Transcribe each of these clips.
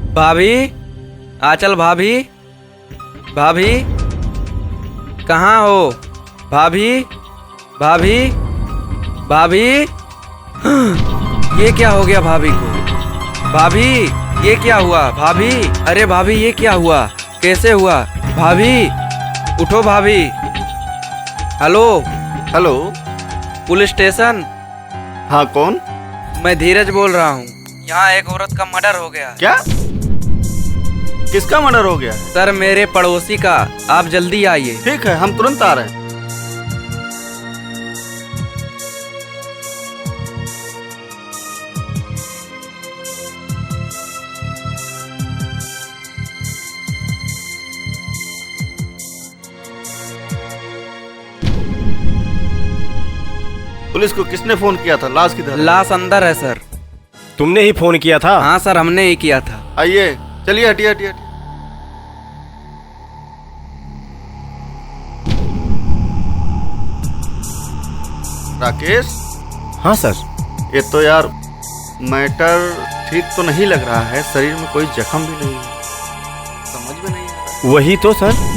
भाभी, आंचल भाभी, भाभी कहाँ हो? भाभी, भाभी, भाभी। ये क्या हो गया भाभी को? भाभी, ये क्या हुआ? भाभी, अरे भाभी ये क्या हुआ? कैसे हुआ? भाभी, उठो भाभी। हेलो। हेलो। Police station. हाँ, कौन? मैं धीरज बोल रहा हूँ। यहाँ एक औरत का मर्डर हो गया। क्या? किसका मर्डर हो गया? सर मेरे पड़ोसी का। आप जल्दी आइए। ठीक है, हम तुरंत आ रहे हैं। पुलिस को किसने फोन किया था? लाश किधर है? लाश अंदर है सर। तुमने ही फोन किया था? हाँ सर, हमने ही किया था। आइए, चलिए, हटिए हटिए हटिए। राकेश। हाँ सर। ये तो यार मैटर ठीक तो नहीं लग रहा है। शरीर में कोई जख्म भी नहीं है। समझ में नहीं आ रहा। वही तो सर।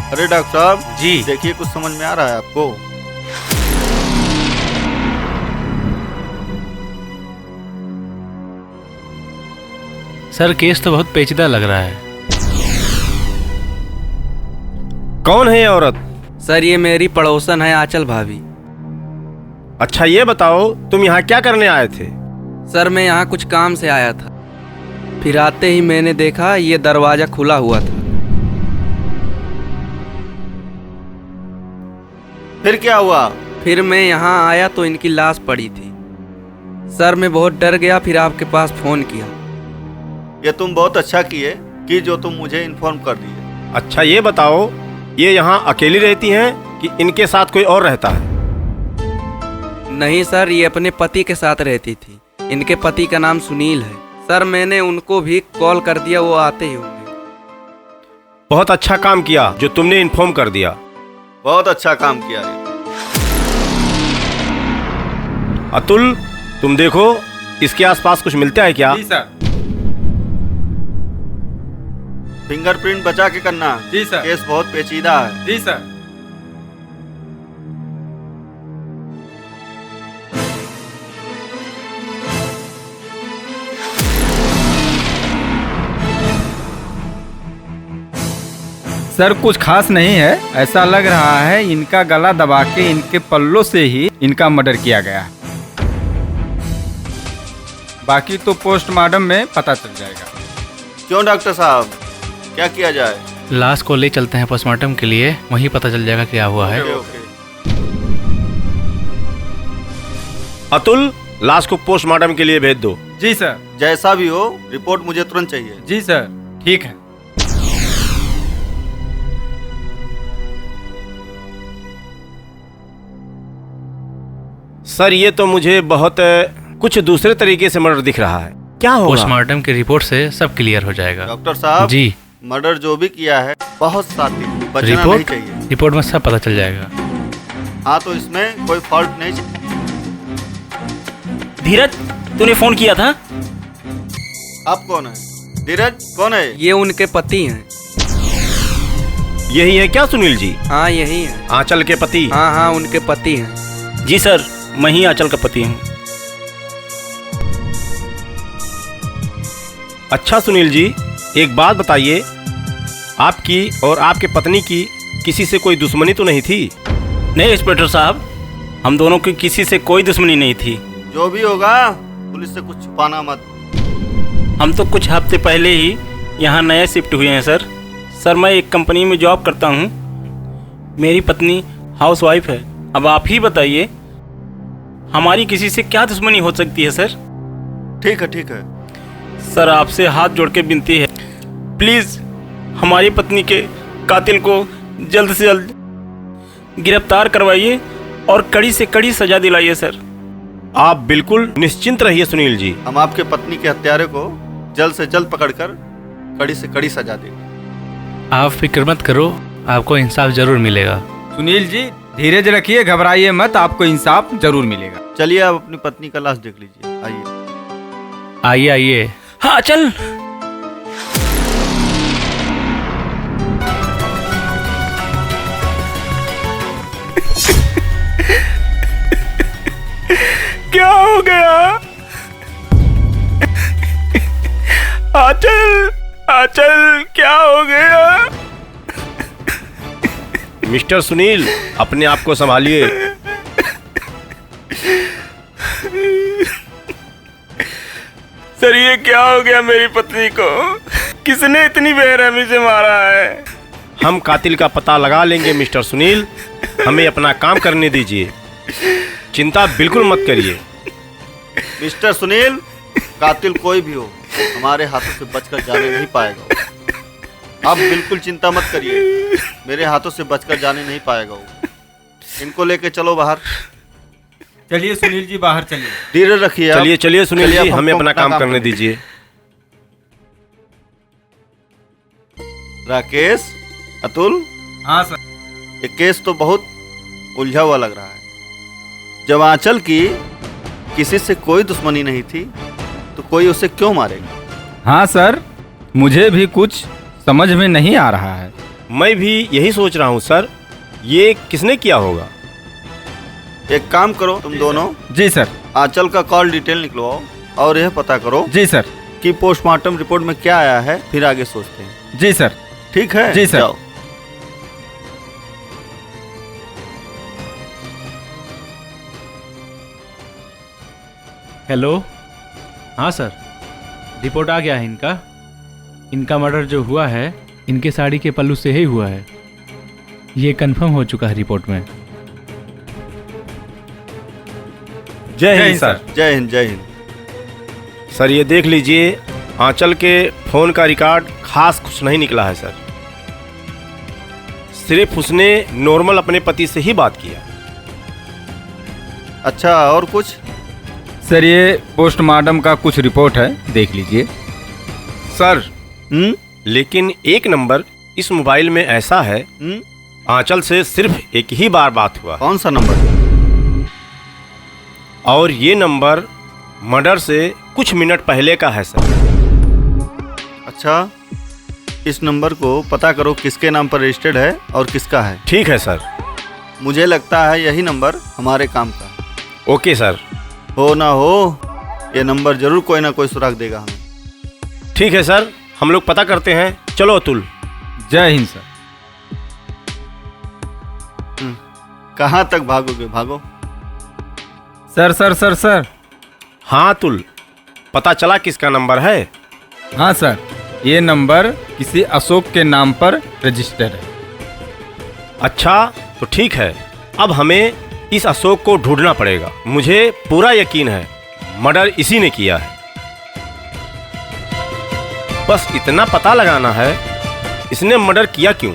अरे डॉक्टर साहब जी। देखिए, कुछ समझ में आ रहा है आपको? सर केस तो बहुत पेचीदा लग रहा है। कौन है ये औरत? सर ये मेरी पड़ोसन है आंचल भाभी। अच्छा ये बताओ, तुम यहाँ क्या करने आए थे? सर मैं यहाँ कुछ काम से आया था, फिर आते ही मैंने देखा ये दरवाजा खुला हुआ था। फिर क्या हुआ? फिर मैं यहाँ आया तो इनकी लाश पड़ी थी। सर मैं बहुत डर गया, फिर आपके पास फोन किया। ये तुम बहुत अच्छा किए कि जो तुम मुझे इन्फॉर्म कर दिए। अच्छा ये बताओ, ये यहाँ अकेली रहती हैं कि इनके साथ कोई और रहता है? नहीं सर, ये अपने पति के साथ रहती थी। इनके पति का नाम सुनील है। सर मैंने उनको भी कॉल कर दिया, वो आते ही होंगे। बहुत अच्छा काम किया जो तुमने इन्फॉर्म कर दिया। बहुत अच्छा काम किया है। अतुल, तुम देखो इसके आसपास कुछ मिलता है क्या? जी सर। फिंगरप्रिंट बचा के करना। जी सर। केस बहुत पेचीदा है। जी सर। सर कुछ खास नहीं है। ऐसा लग रहा है इनका गला दबा के इनके पल्लों से ही इनका मर्डर किया गया। बाकी तो पोस्टमार्टम में पता चल जाएगा। क्यों डॉक्टर साहब, क्या किया जाए? लाश को ले चलते हैं पोस्टमार्टम के लिए, वहीं पता चल जाएगा क्या हुआ है। ओके। अतुल, लाश को पोस्टमार्टम के लिए भेज दो। जी सर। जैसा भी हो, रिपोर्ट मुझे तुरंत चाहिए। जी सर, ठीक है। सर ये तो मुझे बहुत कुछ दूसरे तरीके से मर्डर दिख रहा है। क्या होगा? पोस्टमार्टम की रिपोर्ट से सब क्लियर हो जाएगा। डॉक्टर साहब जी। मर्डर जो भी किया है बहुत साथी, बचना नहीं चाहिए। रिपोर्ट में सब पता चल जाएगा। हाँ तो इसमें कोई फॉल्ट नहीं चाहिए। धीरज, तूने फोन किया था? आप कौन है? धीरज कौन है? ये उनके पति हैं। यही है क्या सुनील जी? हाँ यही है। आंचल के पति? हाँ हाँ उनके पति हैं। जी सर, मैं ही आंचल का पति हूँ। अच्छा सुनील जी, एक बात बताइए, आपकी और आपके पत्नी की किसी से कोई दुश्मनी तो नहीं थी? नहीं इंस्पेक्टर साहब, हम दोनों की किसी से कोई दुश्मनी नहीं थी। जो भी होगा पुलिस से कुछ छुपाना मत। हम तो कुछ हफ्ते पहले ही यहाँ नए शिफ्ट हुए हैं सर। सर मैं एक कंपनी में जॉब करता हूँ। मेरी पत्नी हाउसवाइफ है। अब आप ही बताइए, हमारी किसी से क्या दुश्मनी हो सकती है सर? ठीक है ठीक है। सर आपसे हाथ जोड़ के विनती है, प्लीज़ हमारी पत्नी के कातिल को जल्द से जल्द गिरफ्तार करवाइए और कड़ी से कड़ी सजा दिलाइए सर। आप बिल्कुल निश्चिंत रहिए सुनील जी। हम आपके पत्नी के हत्यारे को जल्द से जल्द पकड़कर कड़ी से कड़ी सजा देंगे। आप फिक्र मत करो, आपको इंसाफ जरूर मिलेगा। सुनील जी, धीरज रखिए, घबराइए मत, आपको इंसाफ जरूर मिलेगा। चलिए आप अपनी पत्नी का लाश देख लीजिए, आइए। आइए आइए। हाँ चल। क्या हो गया? आंचल, आंचल क्या हो गया? मिस्टर सुनील, अपने आप को संभालिए। सर ये क्या हो गया मेरी पत्नी को? किसने इतनी बेरहमी से मारा है? हम कातिल का पता लगा लेंगे मिस्टर सुनील, हमें अपना काम करने दीजिए, चिंता बिल्कुल मत करिए। मिस्टर सुनील, कातिल कोई भी हो हमारे हाथों से बचकर जाने नहीं पाएगा। आप बिल्कुल चिंता मत करिए, मेरे हाथों से बचकर जाने नहीं पाएगा वो। इनको लेके चलो बाहर। चलिए सुनील जी, बाहर चलिए। धीरज रखिए आप। चलिए चलिए सुनील चलिए, जी, अब हमें हमको अपना काम करने करने दीजिए। राकेश, अतुल, हाँ सर। ये केस तो बहुत उलझा हुआ लग रहा है। जब आंचल की किसी से कोई दुश्मनी नहीं थी तो कोई उसे क्यों मारेगा? हाँ सर, मुझे भी कुछ समझ में नहीं आ रहा है। मैं भी यही सोच रहा हूँ सर, ये किसने किया होगा? एक काम करो तुम दोनों, जी सर। आंचल का कॉल डिटेल निकलवाओ और यह पता करो जी सर। कि पोस्टमार्टम रिपोर्ट में क्या आया है, फिर आगे सोचते हैं। जी सर। ठीक है? जी सर। जाओ। हेलो। हाँ सर, रिपोर्ट आ गया है इनका। इनका मर्डर जो हुआ है इनके साड़ी के पल्लू से ही हुआ है, ये कंफर्म हो चुका है रिपोर्ट में। जय हिंद सर। जय हिंद, जय हिंद। सर ये देख लीजिए, आंचल के फोन का रिकॉर्ड खास कुछ नहीं निकला है सर, सिर्फ उसने नॉर्मल अपने पति से ही बात किया। अच्छा, और कुछ? सर ये पोस्टमार्टम का कुछ रिपोर्ट है, देख लीजिए। सर लेकिन एक नंबर इस मोबाइल में ऐसा है, आंचल से सिर्फ एक ही बार बात हुआ। कौन सा नंबर? और ये नंबर मर्डर से कुछ मिनट पहले का है सर। अच्छा, इस नंबर को पता करो किसके नाम पर रजिस्टर्ड है और किसका है। ठीक है सर। मुझे लगता है यही नंबर हमारे काम का है। Okay sir. हो ना हो, ये नंबर जरूर कोई ना कोई सुराग देगा हमें। ठीक है सर, हम लोग पता करते हैं। चलो अतुल। जय हिंद सर। कहाँ तक भागोगे, भागो। Sir sir sir sir. हाँ अतुल, पता चला किसका नंबर है? हाँ सर, ये नंबर किसी अशोक के नाम पर रजिस्टर्ड है। अच्छा तो ठीक है, अब हमें इस अशोक को ढूंढना पड़ेगा। मुझे पूरा यकीन है मर्डर इसी ने किया है, बस इतना पता लगाना है इसने मर्डर किया क्यों,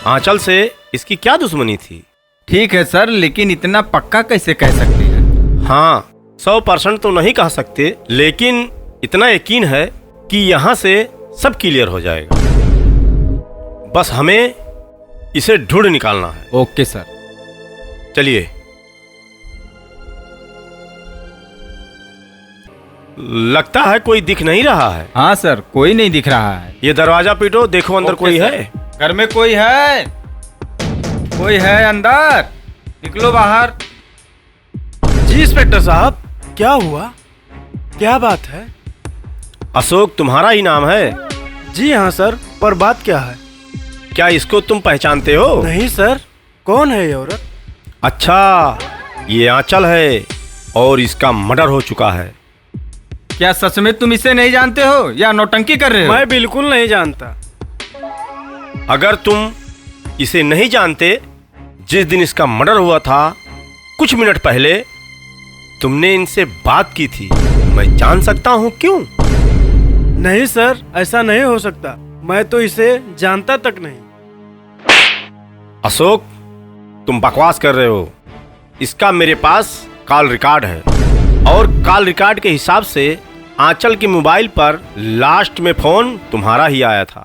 आंचल से इसकी क्या दुश्मनी थी। ठीक है सर, लेकिन इतना पक्का कैसे कह सकते हैं? हाँ 100% तो नहीं कह सकते, लेकिन इतना यकीन है कि यहाँ से सब क्लियर हो जाएगा। बस हमें इसे ढूंढ निकालना है। Okay sir. चलिए। लगता है कोई दिख नहीं रहा है। हाँ सर, कोई नहीं दिख रहा है। ये दरवाजा पीटो, देखो अंदर ओके कोई सर। है। घर में कोई है? कोई है अंदर? निकलो बाहर। जी इंस्पेक्टर साहब, क्या हुआ? क्या बात है? अशोक तुम्हारा ही नाम है? जी हाँ सर, पर बात क्या है? क्या इसको तुम पहचानते हो? नहीं सर, कौन है ये औरत? अच्छा, ये आंचल है और इसका मर्डर हो चुका है। क्या सच में तुम इसे नहीं जानते हो या नौटंकी कर रहे हो? मैं बिल्कुल नहीं जानता। अगर तुम इसे नहीं जानते, जिस दिन इसका मर्डर हुआ था कुछ मिनट पहले तुमने इनसे बात की थी। मैं जान सकता हूँ क्यों? नहीं सर, ऐसा नहीं हो सकता, मैं तो इसे जानता तक नहीं। अशोक, तुम बकवास कर रहे हो। इसका मेरे पास कॉल रिकॉर्ड है और कॉल रिकॉर्ड के हिसाब से आंचल के मोबाइल पर लास्ट में फोन तुम्हारा ही आया था।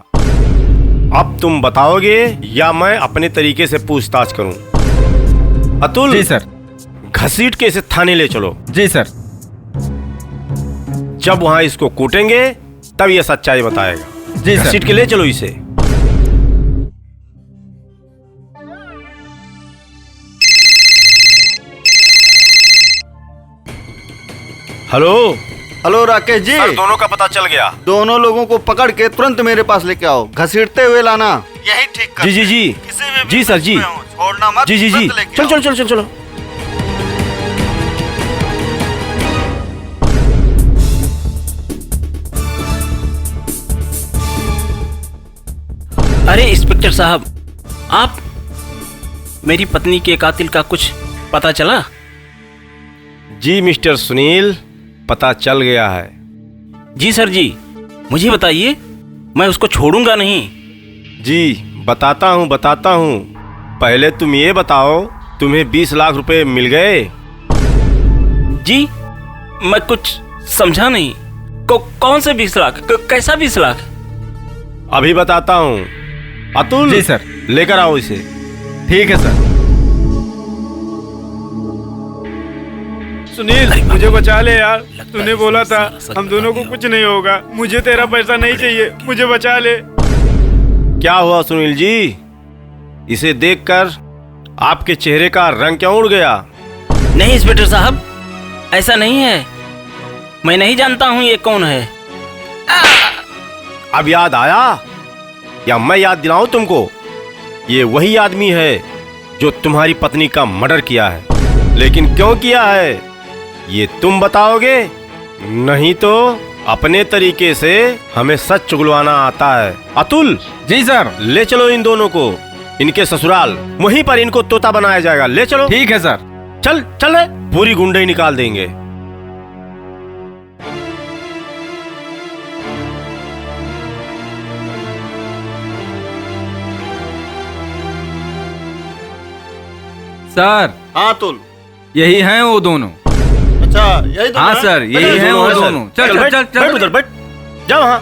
अब तुम बताओगे या मैं अपने तरीके से पूछताछ करूं? अतुल, जी सर। घसीट के इसे थाने ले चलो। जी सर। जब वहां इसको कूटेंगे तब ये सच्चाई बताएगा। जी सर। घसीट के ले चलो इसे। Hello. Hello Rakesh ji. Sir, दोनों का पता चल गया। दोनों लोगों को पकड़ के तुरंत मेरे पास लेके आओ, घसीटते हुए लाना, यही ठीक कर। जी जी जी। किसी भी जी सर, जी। में हो, छोड़ना मत। जी जी जी। तुरंत लेके चल आओ। चल चल चल चलो। अरे इंस्पेक्टर साहब, आप, मेरी पत्नी के कातिल का कुछ पता चला? जी मिस्टर सुनील, पता चल गया है। जी सर जी, मुझे बताइए, मैं उसको छोड़ूंगा नहीं। जी बताता हूँ। पहले तुम ये बताओ, तुम्हें 20 लाख रुपए मिल गए? जी, मैं कुछ समझा नहीं। कौन से 20 लाख? कैसा 20 लाख? अभी बताता हूँ। अतुल, जी सर। लेकर आओ इसे। ठीक है सर। सुनील, मुझे बचा ले यार। तूने बोला था हम दोनों को कुछ नहीं होगा। मुझे तेरा पैसा नहीं चाहिए, मुझे बचा ले। क्या हुआ सुनील जी? इसे देखकर आपके चेहरे का रंग क्यों उड़ गया? नहीं इंस्पेक्टर साहब, ऐसा नहीं है। मैं नहीं जानता हूँ ये कौन है। अब याद आया? या मैं याद दिलाऊं तुमको? ये वही आदमी है जो तुम्हारी पत्नी का मर्डर किया है। लेकिन क्यों किया है ये तुम बताओगे? नहीं तो अपने तरीके से हमें सच चुगलवाना आता है। अतुल, जी सर। ले चलो इन दोनों को इनके ससुराल। वहीं पर इनको तोता बनाया जाएगा। ले चलो। ठीक है सर। चल चल रे, पूरी गुंडे निकाल देंगे। सर, हाँ अतुल। यही हैं वो दोनों। अच्छा, यही तो हाँ है? सर, यही ये हैं वो सर। दोनों। चल चल बैठ, चल बैठ चल। उधर, बैठ। जाओ वहां।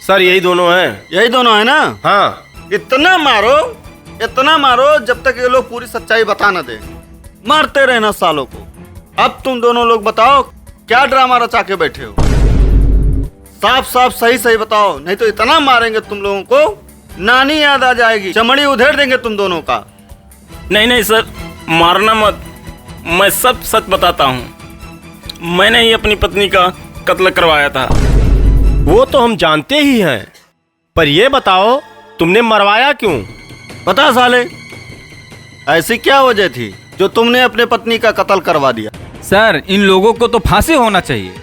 सर, यही दोनों हैं। यही दोनों है ना? हाँ। इतना मारो जब तक ये लोग पूरी सच्चाई बता न दे। मारते रहना सालों को। अब तुम दोनों लोग बताओ, क्या ड्रामा रचा के बैठे हो? साफ साफ सही सही बताओ, नहीं तो इतना मारेंगे तुम लोगों को, नानी याद आ जाएगी, चमड़ी उधेड़ देंगे तुम दोनों का। नहीं नहीं सर, मारना मत। मैं सब सच बताता हूँ। मैंने ही अपनी पत्नी का कत्ल करवाया था। वो तो हम जानते ही हैं, पर ये बताओ तुमने मरवाया क्यों? बता साले, ऐसी क्या वजह थी जो तुमने अपने पत्नी का कत्ल करवा दिया? सर, इन लोगों को तो फांसी होना चाहिए।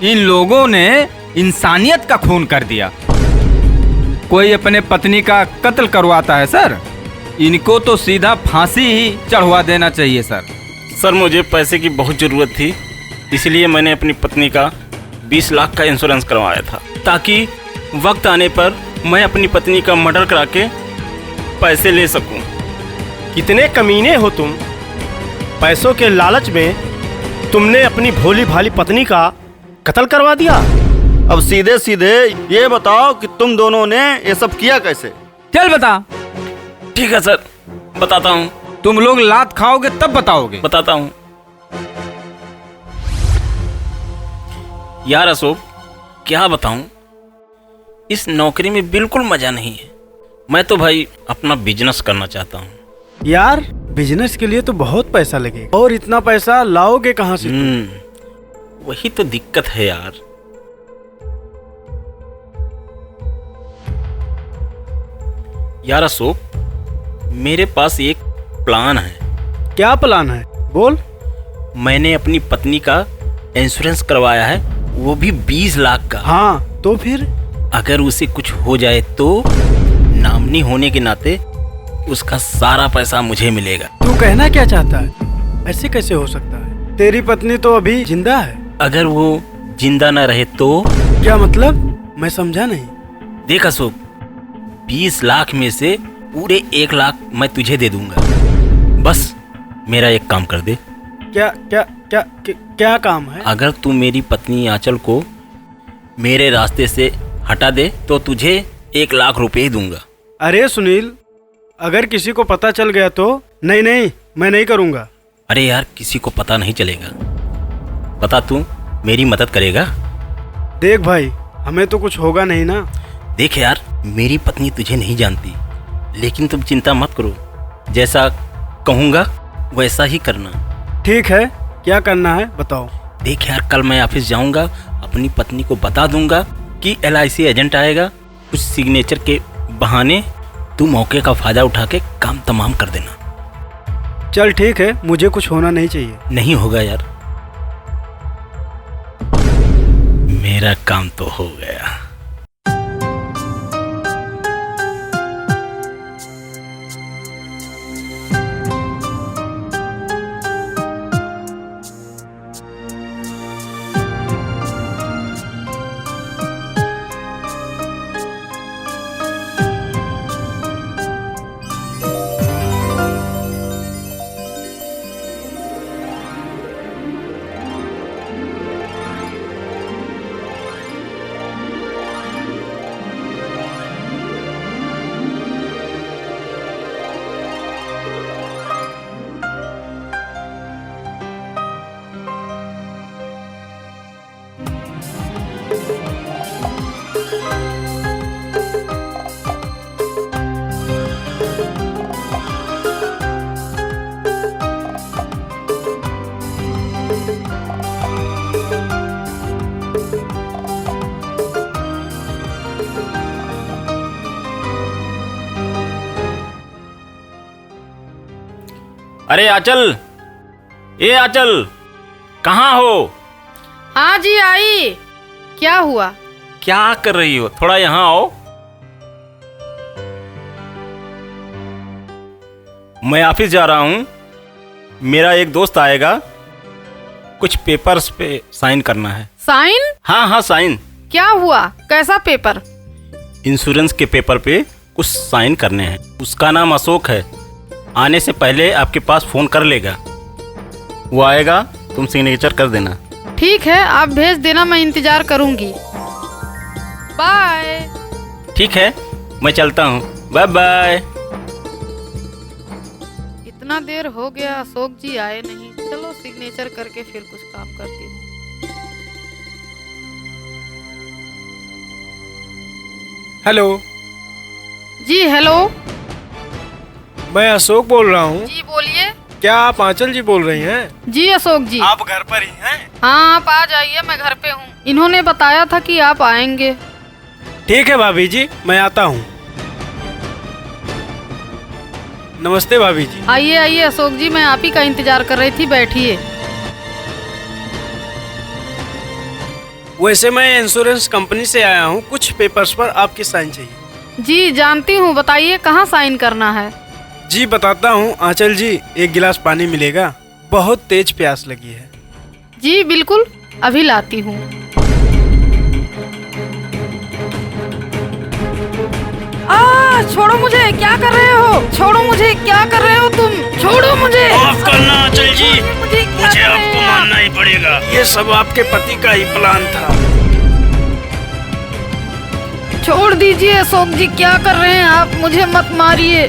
इन लोगों ने इंसानियत का खून कर दिया। कोई अपने पत्नी का कत्ल करवाता है सर? इनको तो सीधा फांसी ही चढ़वा देना चाहिए सर। सर, मुझे पैसे की बहुत ज़रूरत थी, इसलिए मैंने अपनी पत्नी का 20 लाख का इंश्योरेंस करवाया था, ताकि वक्त आने पर मैं अपनी पत्नी का मर्डर करा के पैसे ले सकूं। कितने कमीने हो तुम! पैसों के लालच में तुमने अपनी भोली भाली पत्नी का कत्ल करवा दिया। अब सीधे सीधे ये बताओ कि तुम दोनों ने ये सब किया कैसे? चल बता। ठीक है सर, बताता हूँ। तुम लोग लात खाओगे तब बताओगे। बताता हूँ। यार अशोक, क्या बताऊं, इस नौकरी में बिल्कुल मजा नहीं है। मैं तो भाई अपना बिजनेस करना चाहता हूँ। यार, बिजनेस के लिए तो बहुत पैसा लगेगा, और इतना पैसा लाओगे कहाँ से? वही तो दिक्कत है यार। यार अशोक, मेरे पास एक प्लान है। क्या प्लान है? बोल। मैंने अपनी पत्नी का इंश्योरेंस करवाया है, वो भी 20 लाख का। हाँ, तो फिर? अगर उसे कुछ हो जाए तो नामनी होने के नाते उसका सारा पैसा मुझे मिलेगा। तू कहना क्या चाहता है? ऐसे कैसे हो सकता है? तेरी पत्नी तो अभी जिंदा है। अगर वो जिंदा न रहे तो? क्या मतलब? मैं समझा नहीं। देख अशोक, 20 लाख में से पूरे 1 लाख मैं तुझे दे दूंगा। बस मेरा एक काम कर दे। क्या क्या क्या क्या, क्या काम है? अगर तू मेरी पत्नी आंचल को मेरे रास्ते से हटा दे तो तुझे 1,00,000 रुपए ही दूंगा। अरे सुनील, अगर किसी को पता चल गया तो? नहीं नहीं, मैं नहीं करूँगा। अरे यार, किसी को पता नहीं चलेगा। बता, तू मेरी मदद करेगा? देख भाई, हमें तो कुछ होगा नहीं ना। देख यार, मेरी पत्नी तुझे नहीं जानती, लेकिन तुम चिंता मत करो। जैसा कहूँगा वैसा ही करना। ठीक है, क्या करना है बताओ। देख यार, कल मैं ऑफिस जाऊँगा, अपनी पत्नी को बता दूंगा कि LIC एजेंट आएगा। कुछ सिग्नेचर के बहाने तू मौके का फ़ायदा उठा के काम तमाम कर देना। चल ठीक है, मुझे कुछ होना नहीं चाहिए। नहीं होगा यार, मेरा काम तो हो गया। अरे आंचल, ए आंचल, कहाँ हो? हाँ जी, आई। क्या हुआ? क्या कर रही हो? थोड़ा यहाँ आओ। मैं ऑफिस जा रहा हूँ, मेरा एक दोस्त आएगा, कुछ पेपर्स पे साइन करना है। साइन? हाँ हाँ, साइन। क्या हुआ? कैसा पेपर? इंश्योरेंस के पेपर पे कुछ साइन करने हैं। उसका नाम अशोक है। आने से पहले आपके पास फोन कर लेगा। वो आएगा, तुम सिग्नेचर कर देना। ठीक है, आप भेज देना, मैं इंतजार करूंगी। बाय। ठीक है, मैं चलता हूँ। Bye bye. इतना देर हो गया, अशोक जी आए नहीं। चलो सिग्नेचर करके फिर कुछ काम करती हूँ। हेलो जी हेलो। मैं अशोक बोल रहा हूँ। जी बोलिए। क्या आप आंचल जी बोल रही हैं? जी अशोक जी। आप घर पर ही हैं? हाँ, आप आ जाइए, मैं घर पे हूँ। इन्होंने बताया था कि आप आएंगे। ठीक है भाभी जी, मैं आता हूँ। नमस्ते भाभी जी। आइए आइए अशोक जी, मैं आप ही का इंतजार कर रही थी, बैठिए। वैसे मैं इंश्योरेंस कंपनी से आया हूँ, कुछ पेपर्स पर आपकी साइन चाहिए। जी जानती हूँ, बताइए कहाँ साइन करना है। जी बताता हूँ आंचल जी, एक गिलास पानी मिलेगा, बहुत तेज प्यास लगी है। जी बिल्कुल, अभी लाती हूँ। छोड़ो मुझे, क्या कर रहे हो? छोड़ो मुझे, क्या कर रहे हो तुम? छोड़ो मुझे। माफ करना आंचल जी, मुझे आपको मानना ही पड़ेगा। ये सब आपके पति का ही प्लान था। छोड़ दीजिए अशोक जी, क्या कर रहे हैं आप? मुझे मत मारिए।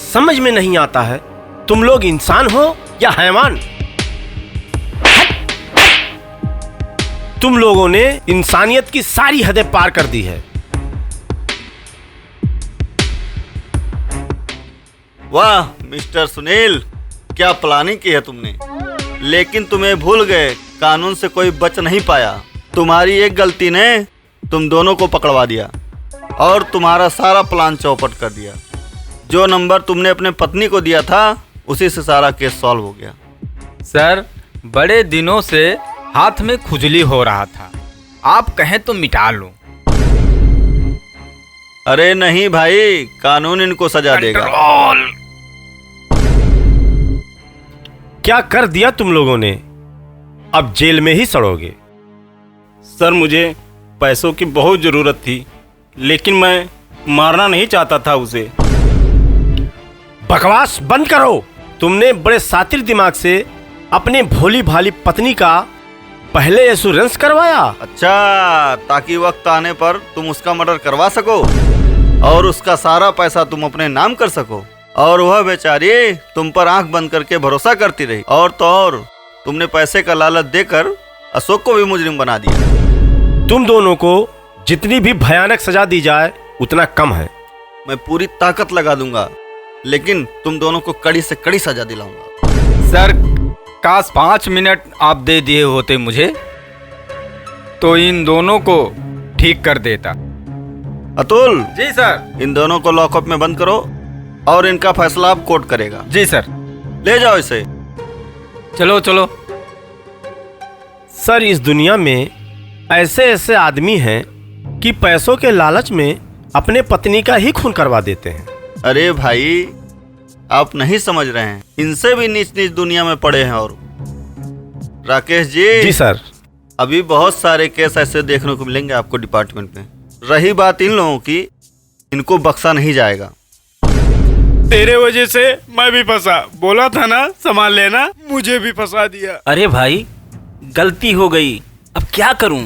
समझ में नहीं आता है, तुम लोग इंसान हो या हैवान? तुम लोगों ने इंसानियत की सारी हदें पार कर दी है। वाह मिस्टर सुनील, क्या प्लानिंग की है तुमने। लेकिन तुम्हें भूल गए, कानून से कोई बच नहीं पाया। तुम्हारी एक गलती ने तुम दोनों को पकड़वा दिया और तुम्हारा सारा प्लान चौपट कर दिया। जो नंबर तुमने अपने पत्नी को दिया था, उसी से सारा केस सॉल्व हो गया। सर, बड़े दिनों से हाथ में खुजली हो रहा था, आप कहें तो मिटा लो। अरे नहीं भाई, कानून इनको सजा देगा। क्या कर दिया तुम लोगों ने? अब जेल में ही सड़ोगे। सर मुझे पैसों की बहुत ज़रूरत थी, लेकिन मैं मारना नहीं चाहता था उसे। बकवास बंद करो। तुमने बड़े सातिर दिमाग से अपनी भोली भाली पत्नी का पहले इंश्योरेंस करवाया। अच्छा, ताकि वक्त आने पर तुम उसका मर्डर करवा सको और उसका सारा पैसा तुम अपने नाम कर सको। और वह बेचारी तुम पर आंख बंद करके भरोसा करती रही, और तो और तुमने पैसे का लालच देकर अशोक को भी मुजरिम बना दिया। तुम दोनों को जितनी भी भयानक सजा दी जाए उतना कम है। मैं पूरी ताकत लगा दूंगा, लेकिन तुम दोनों को कड़ी से कड़ी सजा दिलाऊंगा। सर काश 5 मिनट आप दे दिए होते मुझे, तो इन दोनों को ठीक कर देता। अतुल जी सर। इन दोनों को लॉकअप में बंद करो और इनका फैसला अब कोर्ट करेगा। जी सर। ले जाओ इसे। चलो चलो। सर इस दुनिया में ऐसे ऐसे आदमी हैं कि पैसों के लालच में अपने पत्नी का ही खून करवा देते हैं। अरे भाई, आप नहीं समझ रहे हैं, इनसे भी नीच नीच दुनिया में पड़े हैं। और राकेश जी। जी सर। अभी बहुत सारे केस ऐसे देखने को मिलेंगे आपको डिपार्टमेंट में। रही बात इन लोगों की, इनको बख्शा नहीं जाएगा। तेरे वजह से मैं भी फंसा। बोला था ना संभाल लेना, मुझे भी फंसा दिया। अरे भाई, गलती हो गई, अब क्या करूं?